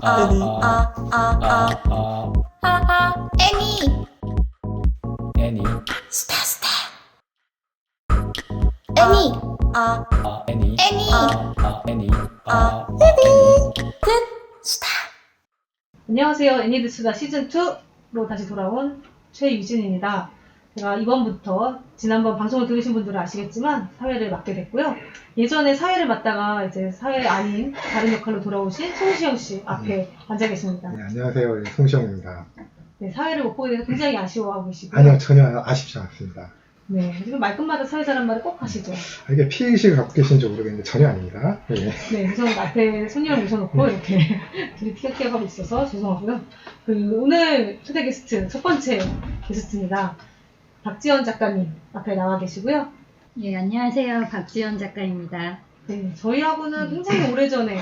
애니 스타 애니 애니 애니 애니 스타. 안녕하세요. 애니드수다 시즌2로 다시 돌아온 최유진입니다. 제가 이번부터 지난번 방송을 들으신 분들은 아시겠지만 사회를 맡게 됐고요. 예전에 사회를 맡다가 이제 사회 아닌 다른 역할로 돌아오신 송시영 씨 앞에 앉아 계십니다. 네, 안녕하세요. 송시영입니다. 네, 사회를 못 보게 돼서 굉장히 아쉬워하고 계시고요. 아니요, 전혀 아쉽지 않습니다. 네, 지금 말끝마다 사회자란 말을 꼭 하시죠. 이게 피해의식을 갖고 계신지 모르겠는데 전혀 아닙니다. 네. 네, 우선 앞에 손님을 모셔놓고 이렇게 둘이 티격태격하고 있어서 죄송하고요. 오늘 초대 게스트, 첫 번째 게스트입니다. 박지연 작가님 앞에 나와 계시고요. 예, 안녕하세요. 박지연 작가입니다. 네, 저희하고는 굉장히 오래전에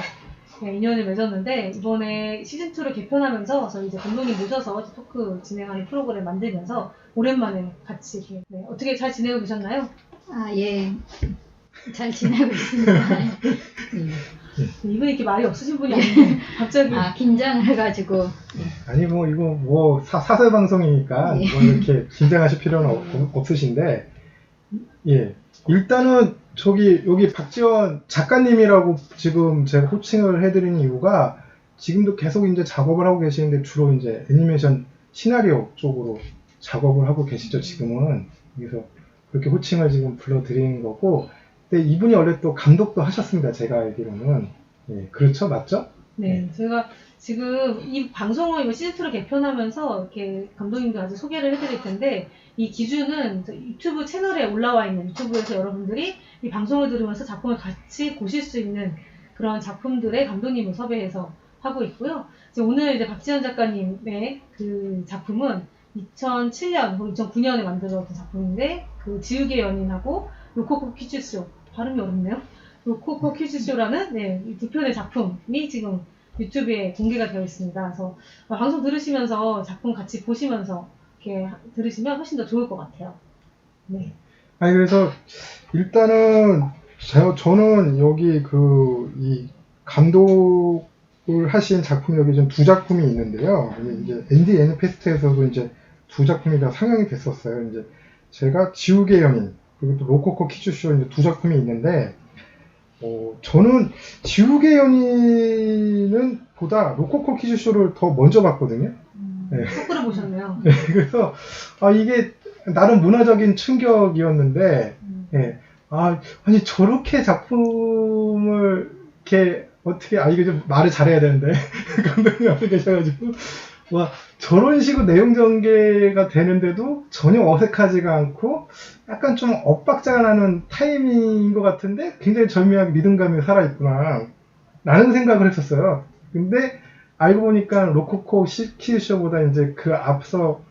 인연을 맺었는데 이번에 시즌2를 개편하면서 저희 이제 감독님 모셔서 토크 진행하는 프로그램 만들면서 오랜만에 같이 이렇게 어떻게 잘 지내고 계셨나요? 아, 예. 잘 지내고 있습니다. 이분이 이렇게 말이 없으신 분이 아닌데 갑자기 긴장을 해가지고. 아니 이거 사설 방송이니까 예. 뭐 이렇게 긴장하실 필요는 없으신데, 예, 일단은 여기 박지원 작가님이라고 지금 제가 호칭을 해드리는 이유가 지금도 계속 이제 작업을 하고 계시는데 주로 이제 애니메이션 시나리오 쪽으로 작업을 하고 계시죠, 지금은. 그래서 그렇게 호칭을 지금 불러드리는 거고, 근데 이분이 원래 또 감독도 하셨습니다, 제가 알기로는. 예, 그렇죠? 맞죠? 네, 저희가 지금 이 방송을 이거 시즌2로 개편하면서 이렇게 감독님도 아직 소개를 해드릴 텐데, 이 기준은 유튜브 채널에 올라와 있는 유튜브에서 여러분들이 이 방송을 들으면서 작품을 같이 보실 수 있는 그런 작품들의 감독님을 섭외해서 하고 있고요. 오늘 이제 박지연 작가님의 그 작품은 2007년 혹은 2009년에 만들어진 작품인데, 그 지우개 연인하고 로코코 퀴즈쇼, 발음이 어렵네요. 로코코 퀴즈쇼라는 이 두 편의 작품이 지금 유튜브에 공개가 되어 있습니다. 그래서 방송 들으시면서 작품 같이 보시면서 이렇게 들으시면 훨씬 더 좋을 것 같아요. 네. 아니, 그래서 일단은 저는 여기 이 감독을 하신 작품이 여기 좀 두 작품이 있는데요. 이제 앤디 애니페스트에서도 이제 두 작품이 다 상영이 됐었어요. 이제 제가 지우개 연인 그리고 또 로코코 퀴즈쇼 이제 두 작품이 있는데, 저는 지우개 연인은 보다 로코코 퀴즈쇼를 더 먼저 봤거든요. 네. 거꾸로 보셨네요. 네, 그래서 이게 나름 문화적인 충격이었는데, 예. 아니 저렇게 작품을 이렇게 어떻게 이거 좀 말을 잘해야 되는데 감독님 앞에 계셔가지고 저런 식으로 내용 전개가 되는데도 전혀 어색하지가 않고 약간 좀 엇박자가 나는 타이밍인 것 같은데 굉장히 절묘하게 리듬감이 살아있구나 라는 생각을 했었어요. 근데 알고 보니까 로코코 퀴즈쇼보다 이제 그 앞서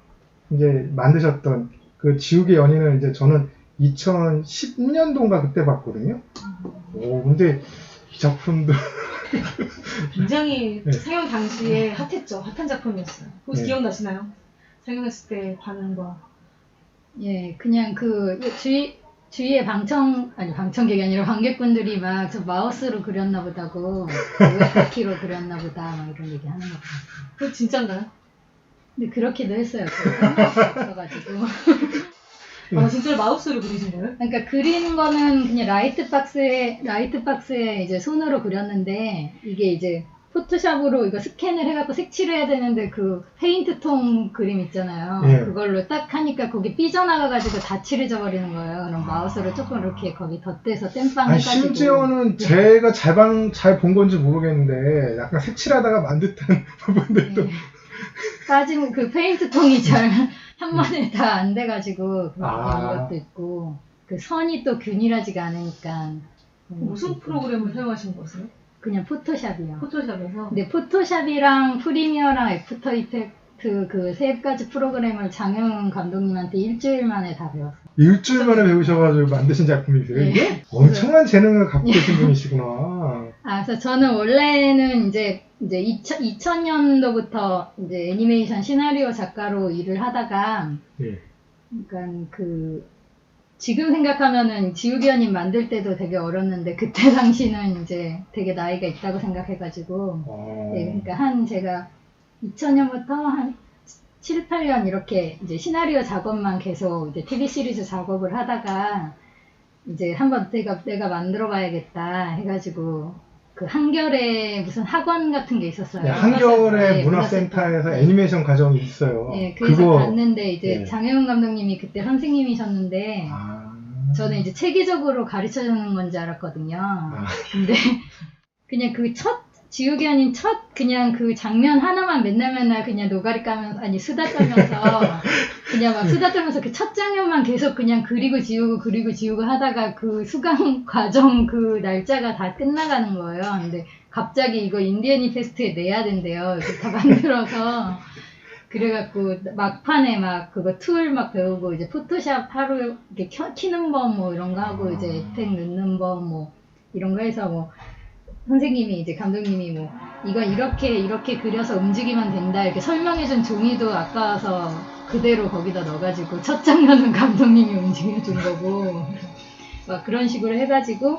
이제 만드셨던 그 지우개 연인을 이제 저는 2010년도인가 그때 봤거든요. 근데 이 작품도 굉장히 네. 상영 당시에 핫했죠. 핫한 작품이었어요. 혹시 네. 기억나시나요? 상영했을 때 반응과. 예, 그냥 주위에 방청객이 아니라 관객분들이 막 저 마우스로 그렸나 보다고, 웹바퀴로 그렸나 보다, 막 이런 얘기 하는 것 같아요. 그거 진짠가요? 근데 그렇기도 했어요. 없어가지고. 진짜로 마우스로 그리신 거예요? 그러니까 그리는 거는 그냥 라이트 박스에 이제 손으로 그렸는데, 이게 이제 포토샵으로 이거 스캔을 해갖고 색칠을 해야 되는데 그 페인트 통 그림 있잖아요. 예. 그걸로 딱 하니까 거기 삐져나가가지고 다 칠해져 버리는 거예요. 그럼 마우스로 조금 이렇게 거기 덧대서 땜빵 해가지고. 심지어는 제가 잘 본 건지 모르겠는데 약간 색칠하다가 만듯한 부분들도 빠진 그 페인트 통이 잘 한 번에 다 안 돼가지고 그런 것도 있고, 그 선이 또 균일하지가 않으니까. 무슨 프로그램을 사용하신 거세요? 그냥 포토샵이요. 포토샵에서? 근데 포토샵이랑 프리미어랑 애프터 이펙트 그 세 가지 프로그램을 장영훈 감독님한테 일주일 만에 다 배웠어요. 일주일 만에 배우셔가지고 만드신 작품이세요, 이게? 네. 엄청난 재능을 갖고 계신 분이시구나. 그래서 저는 원래는 이제 2000년도부터 이제 애니메이션 시나리오 작가로 일을 하다가, 예. 그러니까 지금 생각하면은 지우개언님 만들 때도 되게 어렸는데 그때 당시는 이제 되게 나이가 있다고 생각해가지고 네, 그러니까 제가 2000년부터 한 7, 8년 이렇게 이제 시나리오 작업만 계속 이제 TV 시리즈 작업을 하다가 이제 한번 내가 만들어 봐야겠다 해가지고 그 한겨레 무슨 학원 같은 게 있었어요. 네, 한겨레 네, 문화센터에서 애니메이션 과정이 있어요. 네, 그래서 봤는데 이제 네. 장혜웅 감독님이 그때 선생님이셨는데 저는 이제 체계적으로 가르쳐 주는 건지 알았거든요. 근데 그냥 그 지우개언님 그냥 그 장면 하나만 맨날 그냥 노가리 까면서, 아니, 수다 떨면서, 그냥 막 수다 떨면서 그 첫 장면만 계속 그냥 그리고 지우고 하다가 그 수강 과정 그 날짜가 다 끝나가는 거예요. 근데 갑자기 이거 인디애니 페스트에 내야 된대요. 이렇게 다 만들어서. 그래갖고 막판에 막 그거 툴 막 배우고 이제 포토샵 하루 이렇게 키는 법 뭐 이런 거 하고 이제 에펙 넣는 법 뭐 이런 거 해서 뭐 선생님이 이제 감독님이 뭐 이거 이렇게 그려서 움직이면 된다 이렇게 설명해준 종이도 아까워서 그대로 거기다 넣어가지고 첫 장면은 감독님이 움직여준 거고 막 그런 식으로 해가지고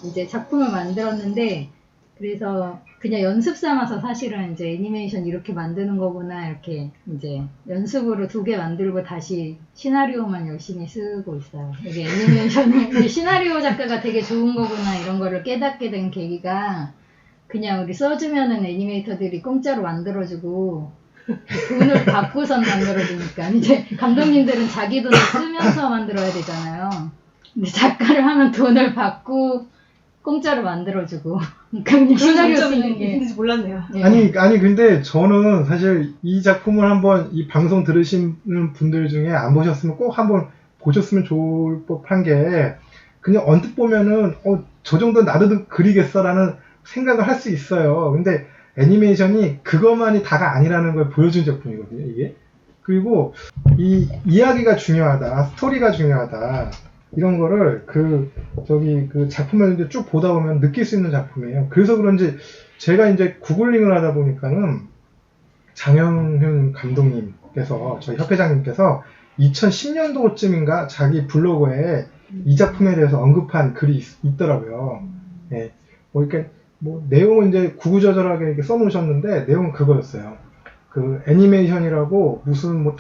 이제 작품을 만들었는데 그래서 그냥 연습 삼아서 사실은 이제 애니메이션 이렇게 만드는 거구나 이렇게 이제 연습으로 2개 만들고 다시 시나리오만 열심히 쓰고 있어요. 이게 애니메이션을 시나리오 작가가 되게 좋은 거구나 이런 거를 깨닫게 된 계기가 그냥 우리 써주면은 애니메이터들이 공짜로 만들어주고 돈을 받고선 만들어주니까 이제 감독님들은 자기 돈을 쓰면서 만들어야 되잖아요. 근데 작가를 하면 돈을 받고 공짜로 만들어주고 그냥 시나리오 쓰는 게 있는지 몰랐네요. 네. 아니 근데 저는 사실 이 작품을 한번 이 방송 들으시는 분들 중에 안 보셨으면 꼭 한번 보셨으면 좋을 법한 게 그냥 언뜻 보면은 저 정도 나도 그리겠어라는 생각을 할 수 있어요. 근데 애니메이션이 그것만이 다가 아니라는 걸 보여준 작품이거든요, 이게. 그리고 이 이야기가 중요하다, 스토리가 중요하다. 이런 거를 그 작품을 이제 쭉 보다 보면 느낄 수 있는 작품이에요. 그래서 그런지 제가 이제 구글링을 하다 보니까는 장영훈 감독님께서 저희 협회장님께서 2010년도쯤인가 자기 블로그에 이 작품에 대해서 언급한 글이 있더라고요. 예. 이렇게 내용은 이제 구구절절하게 이렇게 써놓으셨는데 내용은 그거였어요. 그 애니메이션이라고 무슨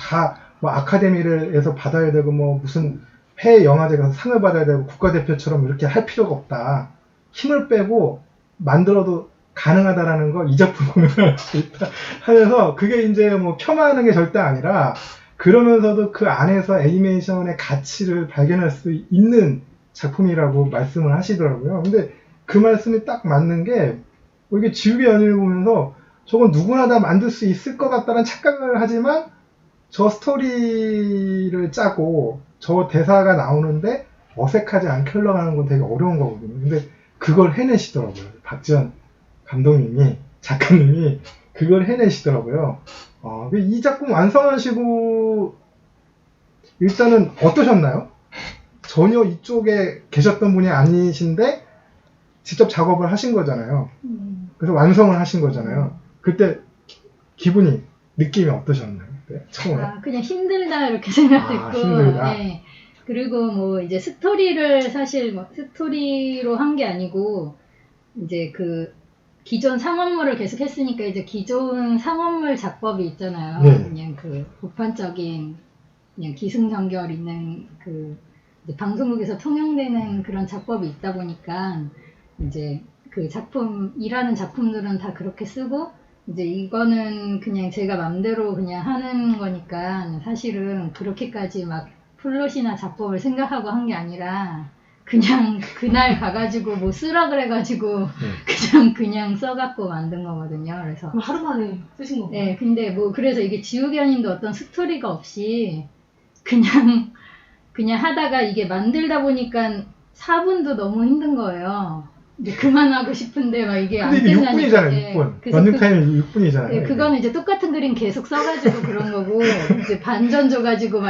아카데미에서 받아야 되고 무슨 해외 영화제 가서 상을 받아야 되고 국가대표처럼 이렇게 할 필요가 없다. 힘을 빼고 만들어도 가능하다라는 걸 이 작품 보면 알 수 있다. 하면서 그게 이제 폄하하는 게 절대 아니라 그러면서도 그 안에서 애니메이션의 가치를 발견할 수 있는 작품이라고 말씀을 하시더라고요. 근데 그 말씀이 딱 맞는 게 이게 지우개언니를 보면서 저건 누구나 다 만들 수 있을 것 같다는 착각을 하지만 저 스토리를 짜고 저 대사가 나오는데 어색하지 않게 흘러가는 건 되게 어려운 거거든요. 근데 그걸 해내시더라고요. 박지현 작가님이 그걸 해내시더라고요. 이 작품 완성하시고 일단은 어떠셨나요? 전혀 이쪽에 계셨던 분이 아니신데 직접 작업을 하신 거잖아요. 그래서 완성을 하신 거잖아요. 그때 느낌이 어떠셨나요? 처음에? 그냥 힘들다 이렇게 생각했고 힘들다. 네. 그리고 이제 스토리를 사실 스토리로 한 게 아니고 이제 그 기존 상업물을 계속 했으니까 이제 기존 상업물 작법이 있잖아요. 네. 그냥 그 보편적인 그냥 기승전결 있는 그 이제 방송국에서 통용되는 그런 작법이 있다 보니까 이제 그 일하는 작품들은 다 그렇게 쓰고 이제 이거는 그냥 제가 맘대로 그냥 하는 거니까 사실은 그렇게까지 막 플롯이나 작법을 생각하고 한 게 아니라 그냥 그날 가가지고 쓰라 그래가지고 그냥 써갖고 만든 거거든요. 그래서 그럼 하루 만에 쓰신 거예요? 네, 근데 그래서 이게 지우개언님도 어떤 스토리가 없이 그냥 하다가 이게 만들다 보니까 4분도 너무 힘든 거예요. 이제 그만하고 싶은데 이게 안 근데 이게 끝나니까. 6분이잖아요, 6분. 런닝타임이 6분이잖아요. 네, 그거는 이제 똑같은 그림 계속 써가지고 그런 거고, 이제 반전 줘가지고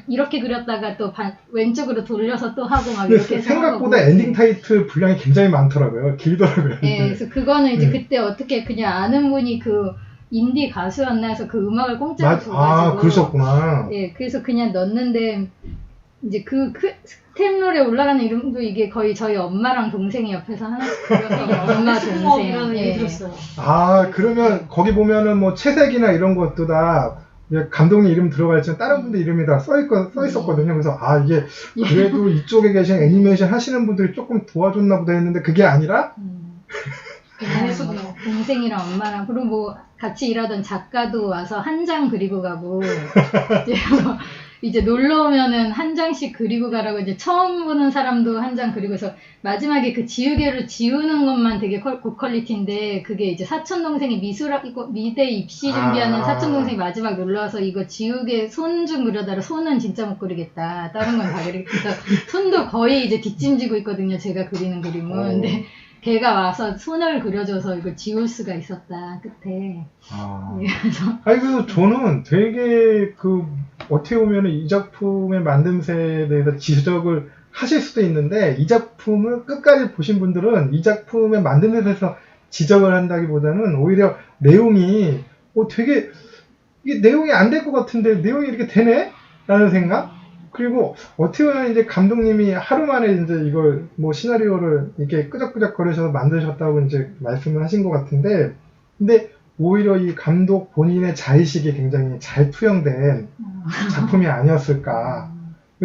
이렇게 그렸다가 또 왼쪽으로 돌려서 또 하고 이렇게 해서 생각보다 하고. 엔딩 타이틀 분량이 굉장히 많더라고요. 길더라고요. 네, 그래서 그거는 이제 그때 어떻게 그냥 아는 분이 그 인디 가수였나 해서 그 음악을 공짜로 줘가지고. 그러셨구나. 네, 그래서 그냥 넣었는데 이제 그 스텝롤에 올라가는 이름도 이게 거의 저희 엄마랑 동생이 옆에서 하나씩 그려서 엄마 동생. 이라는 얘기 예. 들었어요. 아, 그러면 거기 보면은 뭐 채색이나 이런 것도 다 감독님 이름 들어가 있지만 다른 분들 이름이 다 써 있었거든요. 그래서 아, 이게 그래도 이쪽에 계신 애니메이션 하시는 분들이 조금 도와줬나 보다 했는데 그게 아니라 뭐 동생이랑 엄마랑 그리고 뭐 같이 일하던 작가도 와서 한 장 그리고 가고 이제 놀러 오면은 한 장씩 그리고 가라고 이제 처음 보는 사람도 한 장 그리고 해서 마지막에 그 지우개로 지우는 것만 되게 고퀄리티인데 그게 이제 사촌 동생이 미대 입시 준비하는 사촌 동생이 마지막 놀러 와서 이거 지우개 손 좀 그려달라. 손은 진짜 못 그리겠다. 다른 건 다 그리겠다. 손도 거의 이제 뒷짐지고 있거든요. 제가 그리는 그림은. 근데 걔가 와서 손을 그려줘서 이거 지울 수가 있었다 끝에. 아니 그래서 저는 되게 어떻게 보면은 이 작품의 만듦새에 대해서 지적을 하실 수도 있는데 이 작품을 끝까지 보신 분들은 이 작품의 만듦새에 대해서 지적을 한다기보다는 오히려 내용이 되게 이게 내용이 안 될 것 같은데 내용이 이렇게 되네? 라는 생각? 그리고 어떻게 보면 이제 감독님이 하루 만에 이제 이걸 뭐 시나리오를 이렇게 끄적끄적 거리셔서 만드셨다고 이제 말씀을 하신 것 같은데, 근데 오히려 이 감독 본인의 자의식이 굉장히 잘 투영된 작품이 아니었을까.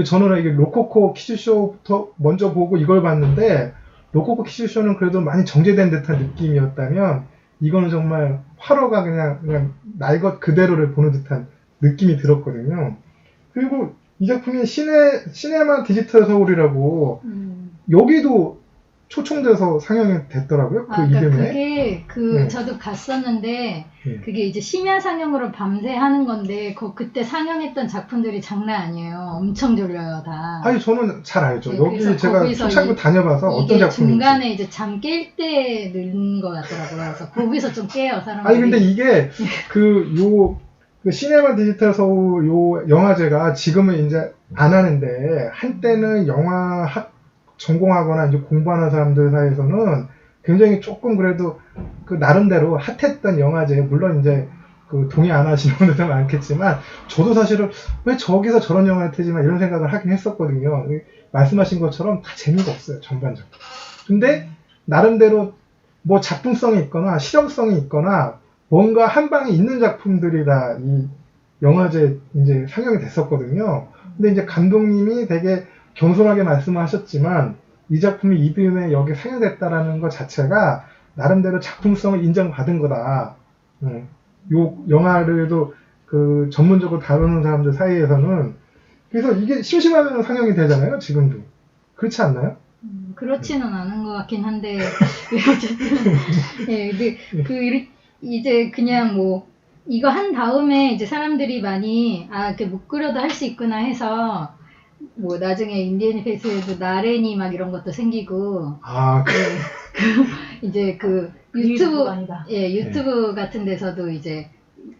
저는 이게 로코코 퀴즈쇼부터 먼저 보고 이걸 봤는데, 로코코 퀴즈쇼는 그래도 많이 정제된 듯한 느낌이었다면, 이거는 정말 화로가 그냥 날 것 그대로를 보는 듯한 느낌이 들었거든요. 그리고 이 작품이 시네마 디지털 서울이라고 여기도 초청돼서 상영이 됐더라고요. 그 이름에. 그게 저도 갔었는데 그게 이제 심야 상영으로 밤새 하는 건데 그때 상영했던 작품들이 장난 아니에요. 엄청 졸려요 다. 아니 저는 잘 알죠. 네, 여기 제가 초창기 다녀봐서 어떤 작품인지. 중간에 이제 잠 깰 때 넣는 것 같더라고요. 그래서 거기서 좀 깨요 사람들이. 아니 근데 이게 그 시네마 디지털 서울 요 영화제가 지금은 이제 안 하는데 한때는 영화학 전공하거나 이제 공부하는 사람들 사이에서는 굉장히 조금 그래도 그 나름대로 핫했던 영화제. 물론 이제 그 동의 안 하시는 분들도 많겠지만 저도 사실은 왜 저기서 저런 영화를 트지만 이런 생각을 하긴 했었거든요. 말씀하신 것처럼 다 재미가 없어요 전반적으로. 근데 나름대로 뭐 작품성이 있거나 실험성이 있거나 뭔가 한 방에 있는 작품들이 다 이 영화제 이제 상영이 됐었거든요. 근데 이제 감독님이 되게 겸손하게 말씀을 하셨지만 이 작품이 이듬해 여기 상영됐다라는 것 자체가 나름대로 작품성을 인정받은 거다. 요 영화를도 그 전문적으로 다루는 사람들 사이에서는 그래서 이게 심심하면 상영이 되잖아요. 지금도 그렇지 않나요? 그렇지는 않은 것 같긴 한데 예, 근데 이제 그냥 뭐 이거 한 다음에 이제 사람들이 많이 이렇게 못 그려도 할 수 있구나 해서 뭐 나중에 인디애니 페이스에도 나레니 막 이런 것도 생기고 이제 유튜브 같은 데서도 이제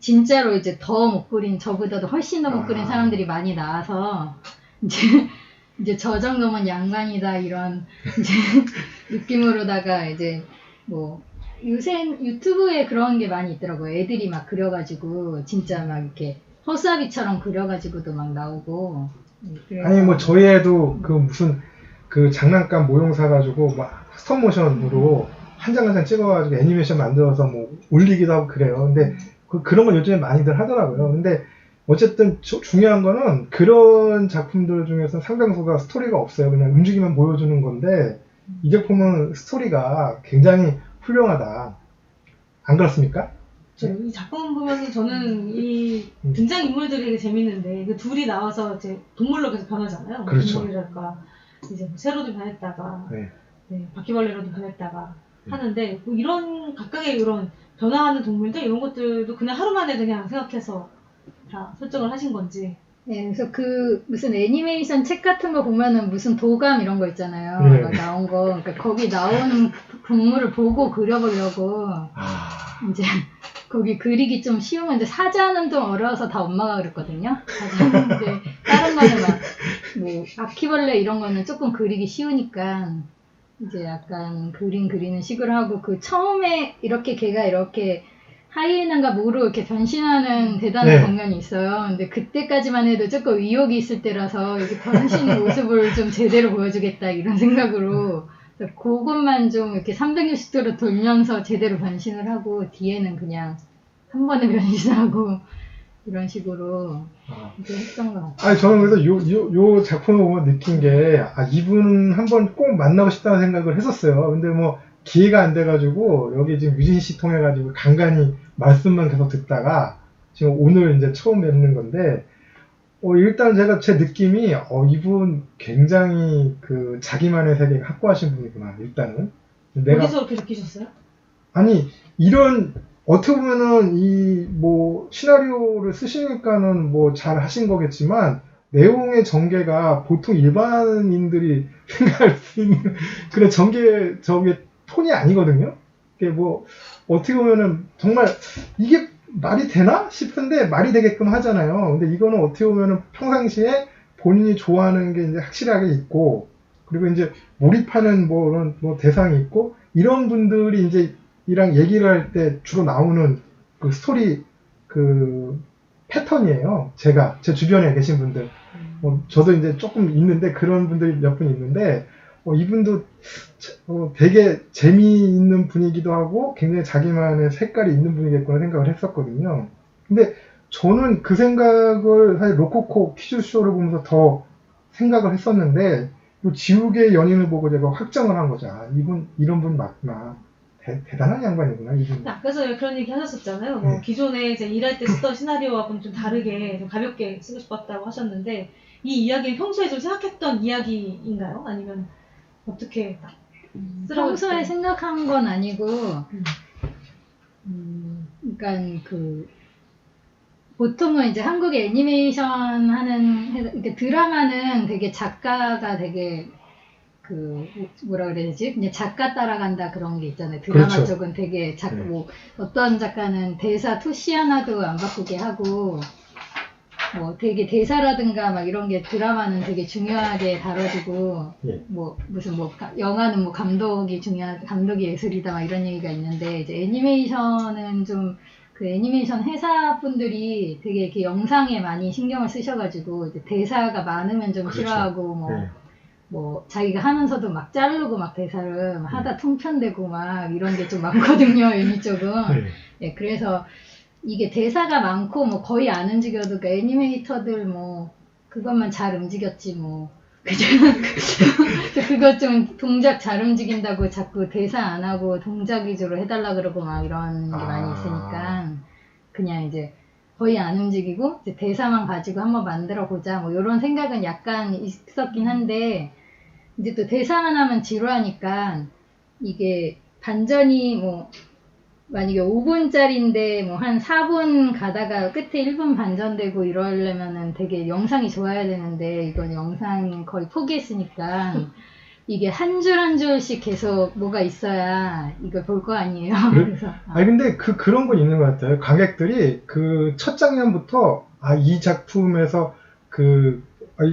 진짜로 이제 더 못 그린 저보다도 훨씬 더 못 그린 사람들이 많이 나와서 이제 저 정도면 양반이다 이런 이제 느낌으로다가 이제 뭐 요새 유튜브에 그런 게 많이 있더라고요. 애들이 막 그려가지고 진짜 막 이렇게 허수아비처럼 그려가지고도 막 나오고. 아니 뭐 저희 애도 그 무슨 그 장난감 모형 사가지고 막 스톱모션으로 한 장 한 장 찍어가지고 애니메이션 만들어서 뭐 올리기도 하고 그래요. 근데 그런 건 요즘에 많이들 하더라고요. 근데 어쨌든 중요한 거는 그런 작품들 중에서 상당수가 스토리가 없어요. 그냥 움직이면 보여주는 건데 이 작품은 스토리가 굉장히 훌륭하다. 안 그렇습니까? 이 작품 보면 저는 이 등장 인물들이 되게 재밌는데 그 둘이 나와서 이제 동물로 계속 변하잖아요. 그렇죠. 동물이랄까 이제 새로도 변했다가 바퀴벌레로도 변했다가 하는데 뭐 이런 각각의 이런 변화하는 동물들 이런 것들도 그냥 하루 만에 그냥 생각해서 다 설정을 하신 건지. 네, 그래서 무슨 애니메이션 책 같은 거 보면은 무슨 도감 이런 거 있잖아요. 막 나온 거. 그러니까 거기 나오는 동물을 보고 그려보려고 이제 거기 그리기 좀 쉬운 건데 사자는 좀 어려워서 다 엄마가 그렸거든요. 사자는 근데 다른 거는 막 뭐 바퀴벌레 이런 거는 조금 그리기 쉬우니까 이제 약간 그리는 식으로 하고 처음에 이렇게 걔가 이렇게 하이에나가 모로 이렇게 변신하는 대단한 네. 장면이 있어요. 근데 그때까지만 해도 조금 의욕이 있을 때라서 이렇게 변신 모습을 좀 제대로 보여주겠다 이런 생각으로 그것만 좀 이렇게 360도로 돌면서 제대로 변신을 하고 뒤에는 그냥 한 번에 변신하고 이런 식으로 이렇게 했던 것 같아요. 아니, 저는 그래서 요 작품을 보면 느낀 게, 이분 한번 꼭 만나고 싶다는 생각을 했었어요. 근데 뭐, 기회가 안 돼가지고, 여기 지금 유진 씨 통해가지고 간간히 말씀만 계속 듣다가, 지금 오늘 이제 처음 뵙는 건데, 일단 제가 제 느낌이, 이분 굉장히 그 자기만의 세계 확고하신 분이구나, 일단은. 어디서 그렇게 느끼셨어요? 아니, 어떻게 보면은, 시나리오를 쓰시니까는 잘 하신 거겠지만, 내용의 전개가 보통 일반인들이 생각할 수 있는 그런 저게 톤이 아니거든요? 이게 어떻게 보면은, 정말, 이게 말이 되나? 싶은데, 말이 되게끔 하잖아요. 근데 이거는 어떻게 보면은 평상시에 본인이 좋아하는 게 이제 확실하게 있고, 그리고 이제 몰입하는 이런 대상이 있고, 이런 분들이 이제 이랑 얘기를 할 때 주로 나오는 그 스토리 패턴이에요. 제 주변에 계신 분들. 저도 이제 조금 있는데 그런 분들이 몇 분 있는데 이분도 되게 재미있는 분이기도 하고 굉장히 자기만의 색깔이 있는 분이겠구나 생각을 했었거든요. 근데 저는 그 생각을 사실 로코코 퀴즈쇼를 보면서 더 생각을 했었는데 지우개의 연인을 보고 제가 확정을 한 거죠. 이런 분 맞구나. 대단한 양반이구나, 이분. 아까서 그런 얘기 하셨었잖아요. 뭐 네. 기존에 이제 일할 때 쓰던 시나리오하고는 좀 다르게 좀 가볍게 쓰고 싶었다고 하셨는데 이 이야기는 평소에 좀 생각했던 이야기인가요? 아니면 어떻게 평소에 생각한 건 아니고 그러니까 보통은 이제 한국의 애니메이션 이렇게 드라마는 되게 작가가 되게 뭐라 그래야 되지? 그냥 작가 따라간다 그런 게 있잖아요. 드라마 그렇죠. 쪽은 되게 어떤 작가는 대사 토시 하나도 안 바꾸게 하고, 되게 대사라든가 막 이런 게 드라마는 되게 중요하게 다뤄지고, 예. 영화는 감독이 감독이 예술이다 막 이런 얘기가 있는데, 이제 애니메이션은 좀 그 애니메이션 회사 분들이 되게 이렇게 영상에 많이 신경을 쓰셔가지고, 이제 대사가 많으면 좀 그렇죠. 싫어하고, 네. 자기가 하면서도 막 자르고 막 대사를 하다 통편되고 막 이런 게 좀 많거든요, 애니 쪽은. 네. 네, 그래서 이게 대사가 많고 거의 안 움직여도 그 애니메이터들 그것만 잘 움직였지 그거 좀 동작 잘 움직인다고 자꾸 대사 안 하고 동작 위주로 해달라 그러고 막 이런 게 많이 있으니까 그냥 이제 거의 안 움직이고 이제 대사만 가지고 한번 만들어 보자 이런 생각은 약간 있었긴 한데 이제 또 대사만 하면 지루하니까 이게 반전이 만약에 5분짜리인데 한 4분 가다가 끝에 1분 반전되고 이러려면은 되게 영상이 좋아야 되는데 이건 영상 거의 포기했으니까 이게 한 줄 한 줄씩 계속 뭐가 있어야 이걸 볼 거 아니에요. 그래서 근데 그런 건 있는 것 같아요. 관객들이 첫 장면부터 이 작품에서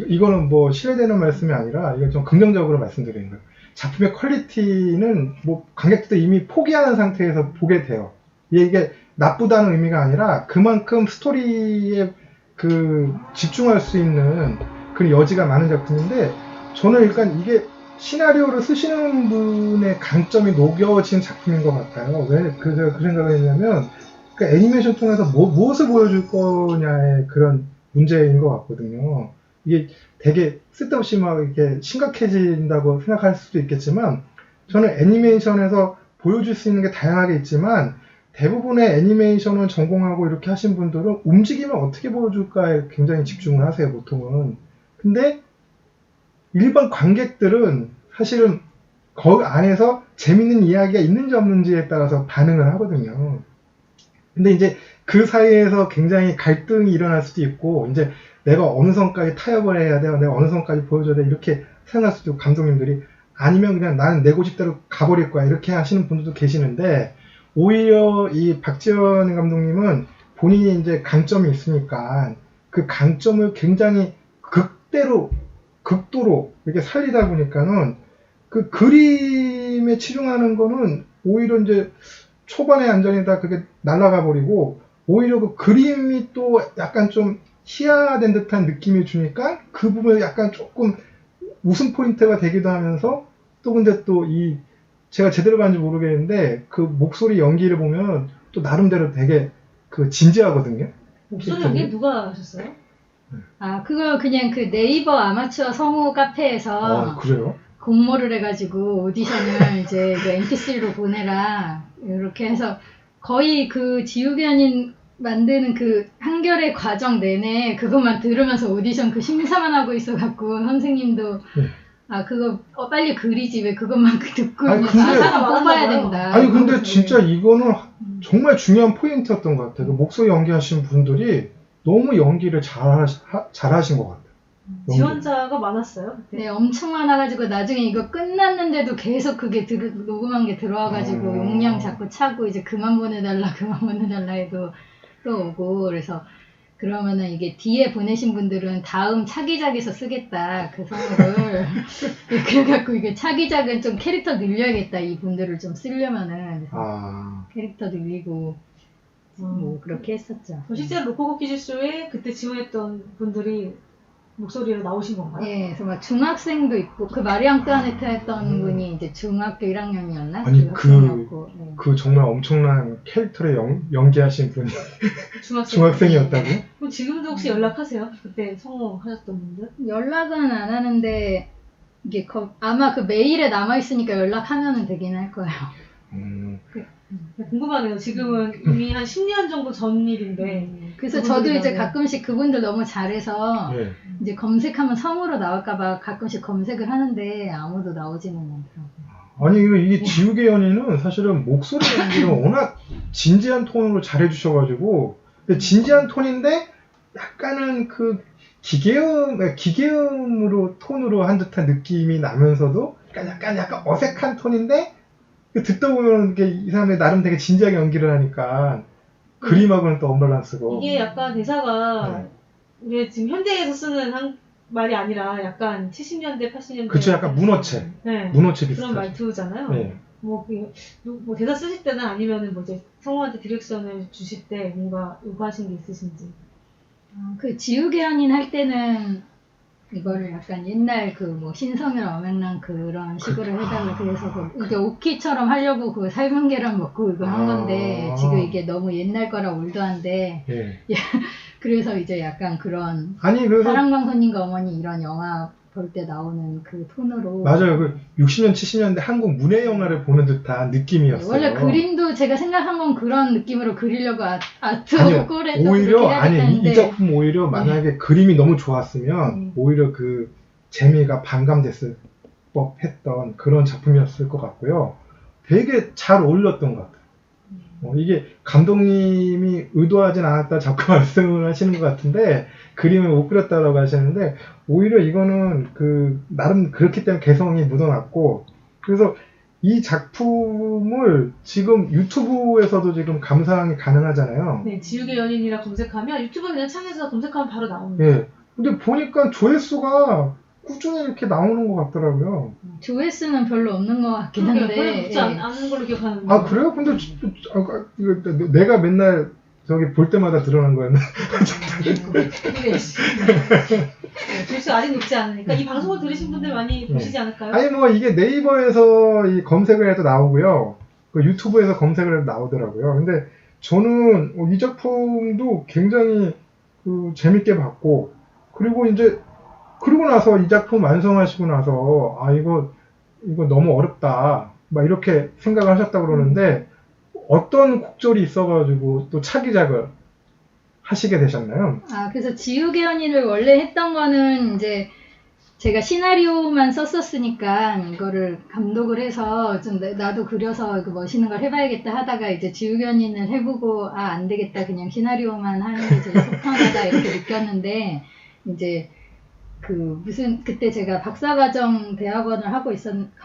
이거는 신뢰되는 말씀이 아니라 이건 좀 긍정적으로 말씀드리는 거예요. 작품의 퀄리티는 관객들도 이미 포기하는 상태에서 보게 돼요. 이게 나쁘다는 의미가 아니라 그만큼 스토리에 집중할 수 있는 그런 여지가 많은 작품인데 저는 일단 이게 시나리오를 쓰시는 분의 강점이 녹여진 작품인 것 같아요. 왜 그 생각을 했냐면 애니메이션 통해서 무엇을 보여줄 거냐의 그런 문제인 것 같거든요. 이게 되게 쓸데없이 이렇게 심각해진다고 생각할 수도 있겠지만 저는 애니메이션에서 보여줄 수 있는 게 다양하게 있지만 대부분의 애니메이션을 전공하고 이렇게 하신 분들은 움직임을 어떻게 보여줄까에 굉장히 집중을 하세요, 보통은. 근데 일반 관객들은 사실은 그 안에서 재밌는 이야기가 있는지 없는지에 따라서 반응을 하거든요. 근데 이제 그 사이에서 굉장히 갈등이 일어날 수도 있고 이제 내가 어느 선까지 타협을 해야 돼요. 내가 어느 선까지 보여줘야 돼. 이렇게 생각할 수도 있고 감독님들이 아니면 그냥 나는 내 고집대로 가버릴 거야. 이렇게 하시는 분들도 계시는데 오히려 이 박지현 감독님은 본인이 이제 강점이 있으니까 그 강점을 굉장히 극도로 이렇게 살리다 보니까는 그 그림에 치중하는 거는 오히려 이제 초반에 안전이다 그게 날아가 버리고 오히려 그 그림이 또 약간 좀 희화된 듯한 느낌이 주니까 그 부분에 약간 조금 웃음 포인트가 되기도 하면서 또 근데 또 이 제가 제대로 봤는지 모르겠는데 그 목소리 연기를 보면 또 나름대로 되게 그 진지하거든요. 목소리 연기 누가 하셨어요? 아, 그거 그냥 그 네이버 아마추어 성우 카페에서 그래요? 공모를 해가지고 오디션을 이제 그 MP3로 보내라 이렇게 해서 거의 그 지우개연인 만드는 그 한결의 과정 내내 그것만 들으면서 오디션 그 심사만 하고 있어갖고 선생님도 네. 아 그거 빨리 그리지 왜 그것만 듣고 아니, 있냐 근데- 사람 뽑아야 된다. 아니 근데 그래서 진짜 이거는 정말 중요한 포인트였던 것 같아요. 그 목소리 연기하신 분들이 너무 연기를 잘하신 것 같아요. 연기. 지원자가 많았어요. 그때. 네, 엄청 많아가지고 나중에 이거 끝났는데도 계속 그게 녹음한 게 들어와가지고 용량 자꾸 차고 이제 그만 보내달라 해도 또 오고 그래서 그러면은 이게 뒤에 보내신 분들은 다음 차기작에서 쓰겠다 그 성우를 그래갖고 이게 차기작은 좀 캐릭터 늘려야겠다 이 분들을 좀 쓰려면은 그래서 캐릭터 늘리고 뭐 그렇게 했었죠. 실제로 로코코 퀴즈쇼에 그때 지원했던 분들이 목소리로 나오신 건가요? 예, 그래서 막 중학생도 있고 그 마리 앙뚜아네트 했던 분이 이제 중학교 1학년이었나? 아니, 네. 그 정말 엄청난 캐릭터를 연기하신 분이 중학생이었다고? 그럼 지금도 혹시 연락하세요? 그때 성우 하셨던 분들? 연락은 안 하는데 이게 아마 그 메일에 남아 있으니까 연락하면은 되긴 할 거예요. 궁금하네요. 지금은 이미 한 10년 정도 전 일인데. 그래서 저도 이제 가끔씩 그분들 너무 잘해서 네. 이제 검색하면 성우로 나올까봐 가끔씩 검색을 하는데 아무도 나오지는 않더라고요. 아니 이게 지우개 연인은 사실은 목소리 연기를 워낙 진지한 톤으로 잘해주셔가지고 근데 진지한 톤인데 약간은 그 기계음으로 톤으로 한 듯한 느낌이 나면서도 약간 어색한 톤인데 듣다 보면 이 사람이 나름 되게 진지하게 연기를 하니까 그림하고는 또 언밸런스고 이게 약간 대사가 우리 지금 현대에서 쓰는 말이 아니라 약간 70년대, 80년대 그쵸 약간 문어체 문어체 비슷하죠. 그런 말투잖아요. 네. 뭐 대사 쓰실 때는 아니면은 뭐 이제 성우한테 디렉션을 주실 때 뭔가 요구하신 게 있으신지. 그 지우개연인 할 때는 이거를 약간 옛날 그 뭐 신성일 어맹랑 그런 식으로 해달라 그래서 이게 오키처럼 하려고 그 삶은 계란 먹고 이거 한 건데 지금 이게 너무 옛날 거라 올드한데 그래서 이제 약간 그런 사랑방송님과 어머니 이런 영화 볼 때 나오는 그 톤으로 맞아요. 그 60년 70년대 한국 문예 영화를 보는 듯한 느낌이었어요. 원래 그림도 제가 생각한 건 그런 느낌으로 그리려고 아트 꼴에 오히려 이 작품 오히려 만약에 그림이 너무 좋았으면 오히려 그 재미가 반감됐을 법했던 그런 작품이었을 것 같고요. 되게 잘 어울렸던 것 같아요. 이게 감독님이 의도하진 않았다 자꾸 말씀을 하시는 것 같은데 그림을 못 그렸다라고 하시는데 오히려 이거는 그 나름 그렇기 때문에 개성이 묻어났고 그래서 이 작품을 지금 유튜브에서도 지금 감상이 가능하잖아요. 네, 지우개 연인이라 검색하면 유튜브 그냥 창에서 검색하면 바로 나옵니다. 예. 근데 보니까 조회수가 꾸준히 이렇게 나오는 것 같더라고요. 조회수는 별로 없는 것 같긴 한데. 별로 높지 않은 걸로 기억하는데. 아, 그래요? 근데 내가 맨날 저기 볼 때마다 드러난 거였나? 조회수 아직 높지 않으니까 이 방송을 들으신 분들 많이 보시지 않을까요? 아니 뭐 이게 네이버에서 이 검색을 해도 나오고요. 그 유튜브에서 검색을 해도 나오더라고요. 근데 저는 이 작품도 굉장히 그 재밌게 봤고 그리고 이제 그러고 나서 이 작품 완성하시고 나서 이거 너무 어렵다 막 이렇게 생각을 하셨다고 그러는데 어떤 곡절이 있어가지고 또 차기작을 하시게 되셨나요? 그래서 지우개 연인을 원래 했던 거는 이제 제가 시나리오만 썼었으니까 이거를 감독을 해서 좀 나도 그려서 멋있는 걸 해봐야겠다 하다가 이제 지우개 연인을 해보고 안 되겠다 그냥 시나리오만 하는 게 제일 속편하다 이렇게 느꼈는데 이제 그때 제가 박사과정 대학원을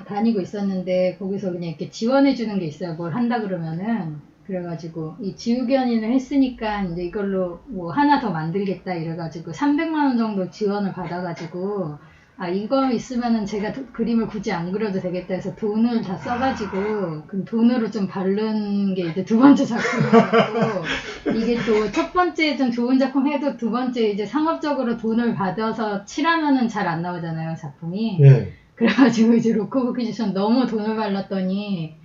다니고 있었는데, 거기서 그냥 이렇게 지원해주는 게 있어요. 뭘 한다 그러면은. 그래가지고, 이 지우개연인을 했으니까, 이제 이걸로 뭐 하나 더 만들겠다 이래가지고, 300만원 정도 지원을 받아가지고, 아 이거 있으면은 제가 그림을 굳이 안 그려도 되겠다 해서 돈을 다 써가지고 그 돈으로 좀 바른 게 이제 두 번째 작품이었고 이게 또 첫 번째 좀 좋은 작품 해도 두 번째 이제 상업적으로 돈을 받아서 칠하면은 잘 안 나오잖아요 작품이. 예. 그래가지고 이제 로코코 퀴즈션 너무 돈을 발랐더니